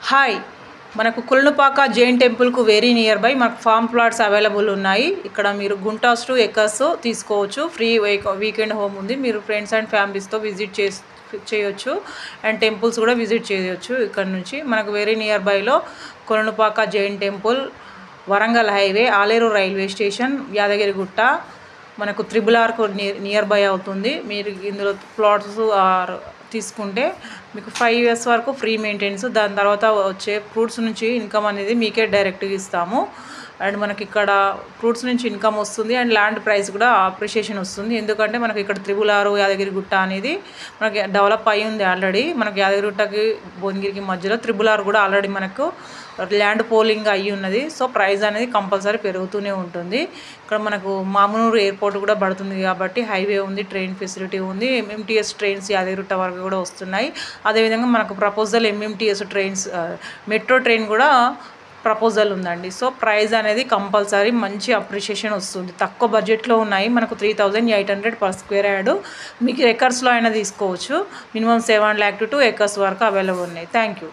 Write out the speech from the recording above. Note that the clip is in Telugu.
హాయ్, మనకు కుల్నుపాక జైన్ టెంపుల్కు వెరీ నియర్ బై మనకు ఫామ్ ప్లాట్స్ అవైలబుల్ ఉన్నాయి. ఇక్కడ మీరు గుంటాస్ టు ఎకర్స్ తీసుకోవచ్చు. ఫ్రీ వీకెండ్ హోమ్ ఉంది. మీరు ఫ్రెండ్స్ అండ్ ఫ్యామిలీస్తో విజిట్ చేయొచ్చు అండ్ టెంపుల్స్ కూడా విజిట్ చేయొచ్చు. ఇక్కడ నుంచి మనకు వెరీ నియర్ బైలో Kolanupaka Jain temple, Warangal highway, Aleru railway station, Yadagirigutta, మనకు RRRకు నియర్ బై అవుతుంది. మీరు ఇందులో ప్లాట్స్ తీసుకుంటే మీకు 5 years వరకు ఫ్రీ మెయింటెనెన్స్, దాని తర్వాత వచ్చే ఫ్రూట్స్ నుంచి ఇన్కమ్ అనేది మీకే డైరెక్ట్గా ఇస్తాము. అండ్ మనకి ఇక్కడ ఫ్రూట్స్ నుంచి ఇన్కమ్ వస్తుంది అండ్ ల్యాండ్ ప్రైస్ కూడా అప్రిషియేషన్ వస్తుంది. ఎందుకంటే మనకి ఇక్కడ RRR యాదగిరిగుట్ట అనేది మనకి డెవలప్ అయ్యి ఉంది ఆల్రెడీ. మనకి యాదగిరిగుట్టకి భువనగిరికి మధ్యలో RRR కూడా ఆల్రెడీ మనకు ల్యాండ్ పోలింగ్ అయ్యి ఉన్నది. సో ప్రైస్ అనేది కంపల్సరీ పెరుగుతూనే ఉంటుంది. ఇక్కడ మనకు మామునూరు ఎయిర్పోర్ట్ కూడా పడుతుంది కాబట్టి హైవే ఉంది, ట్రైన్ ఫెసిలిటీ ఉంది. MMTS ట్రైన్స్ యాదగిరిగుట్ట వరకు కూడా వస్తున్నాయి. అదేవిధంగా మనకు proposal MMTS trains, metro train కూడా ప్రపోజల్ ఉందండి. సో ప్రైస్ అనేది కంపల్సరీ మంచి అప్రిషియేషన్ వస్తుంది. తక్కువ బడ్జెట్లో ఉన్నాయి. మనకు 3,800 per square యార్డ్. మీకు ఎకర్స్లో అయినా తీసుకోవచ్చు. మినిమం 7 lakh to 2 acres వరకు అవైలబుల్ ఉన్నాయి. Thank you.